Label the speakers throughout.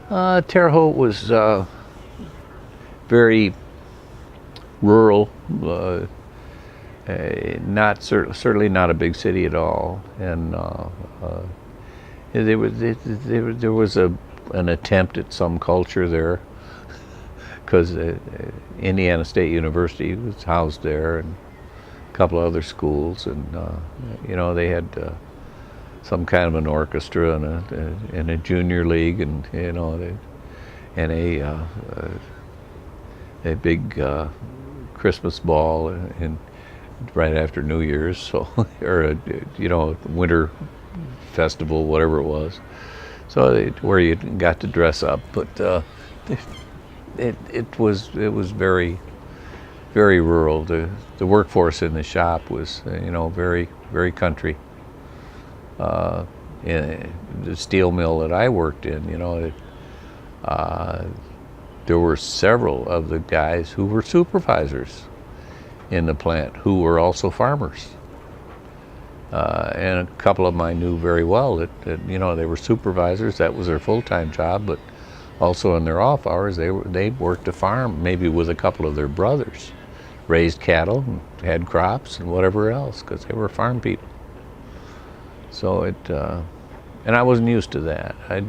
Speaker 1: Terre Haute was very rural, certainly not a big city at all, and there was an attempt at some culture there because Indiana State University was housed there, and a couple of other schools, and they had some kind of an orchestra and a junior league, and and a big Christmas ball and right after New Year's, so or a winter festival, whatever it was. So where you got to dress up, but it was very rural. The workforce in the shop was very country. In the steel mill that I worked in, there were several of the guys who were supervisors in the plant who were also farmers. And a couple of them I knew very well that they were supervisors. That was their full-time job, but also in their off hours they worked a farm, maybe with a couple of their brothers, raised cattle and had crops and whatever else, because they were farm people. So and I wasn't used to that. I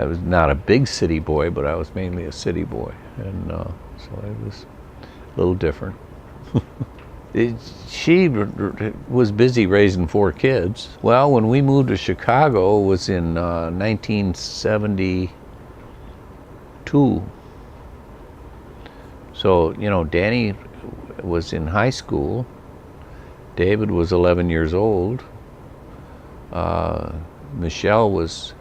Speaker 1: was not a big city boy, but I was mainly a city boy, and so it was a little different. She was busy raising 4 kids. Well, when we moved to Chicago, it was in 1972. So, Danny was in high school. David was 11 years old. Michelle was,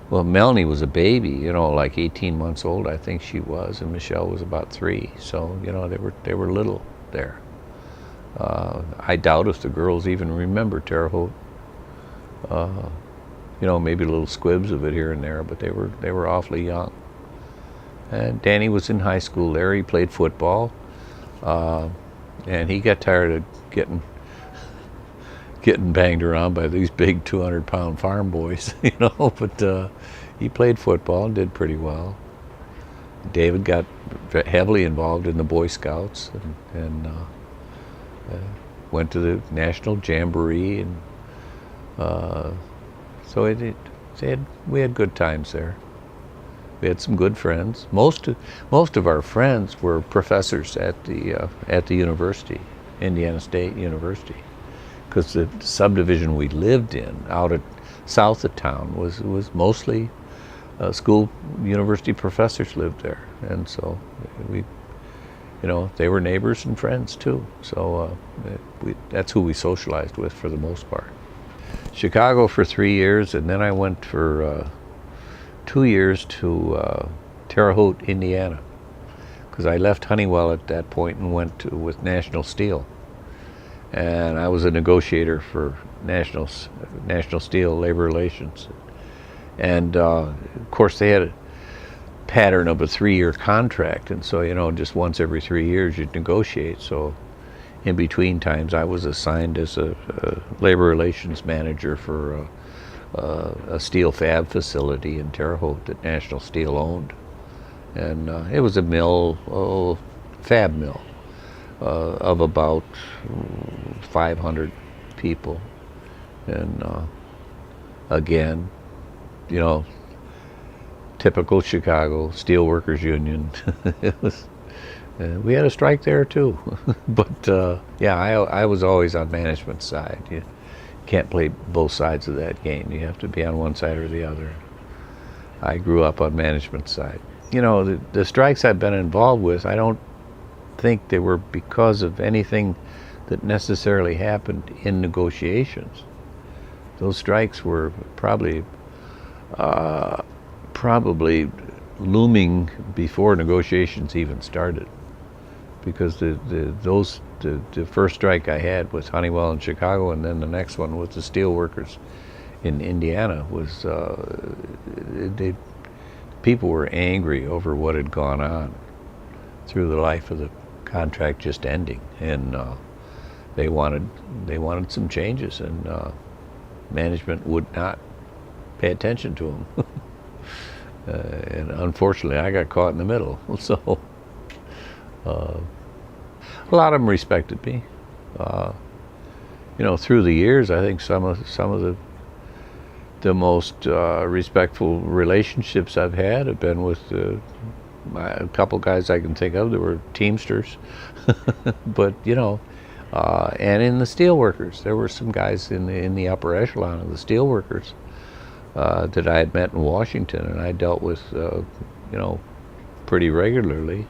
Speaker 1: Melanie was a baby, like 18 months old, I think she was, and Michelle was about 3. So, they were little there. I doubt if the girls even remember Terre Haute. Maybe little squibs of it here and there, but they were awfully young. And Danny was in high school there. He played football, and he got tired of getting banged around by these big 200-pound farm boys, But he played football and did pretty well. David got heavily involved in the Boy Scouts and went to the National Jamboree, and so we had good times there. We had some good friends. Most of our friends were professors at the university, Indiana State University, because the subdivision we lived in out at south of town was mostly school university professors lived there, and so they were neighbors and friends too. So that's who we socialized with for the most part. Chicago for 3 years, and then I went for 2 years to Terre Haute, Indiana, because I left Honeywell at that point and went with National Steel. And I was a negotiator for National Steel Labor Relations. And of course they had a pattern of a 3-year contract, and so just once every 3 years you'd negotiate. So in between times I was assigned as a labor relations manager for a steel fab facility in Terre Haute that National Steel owned, and it was a mill, fab mill, of about 500 people, and again, typical Chicago Steelworkers Union. It was. We had a strike there too, but yeah, I was always on management side. You can't play both sides of that game. You have to be on one side or the other. I grew up on management side. The strikes I've been involved with, I don't think they were because of anything that necessarily happened in negotiations. Those strikes were probably looming before negotiations even started, because the first strike I had was Honeywell in Chicago, and then the next one was the steelworkers in Indiana. Was people were angry over what had gone on through the life of the contract just ending, and they wanted some changes, and management would not pay attention to them. and unfortunately, I got caught in the middle. So a lot of them respected me. Through the years, I think some of the most respectful relationships I've had have been with a couple guys I can think of that were Teamsters, but and in the steelworkers, there were some guys in the upper echelon of the steelworkers that I had met in Washington, and I dealt with, pretty regularly.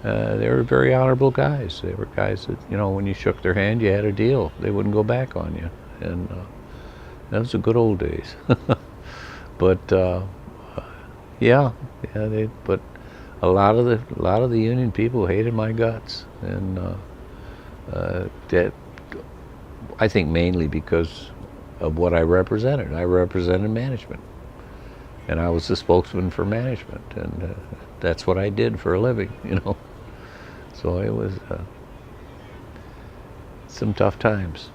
Speaker 1: They were very honorable guys. They were guys that, when you shook their hand, you had a deal. They wouldn't go back on you, and that was the good old days. But but a lot of the union people hated my guts, and that, I think, mainly because of what I represented. I represented management, and I was the spokesman for management, and that's what I did for a living. So it was some tough times.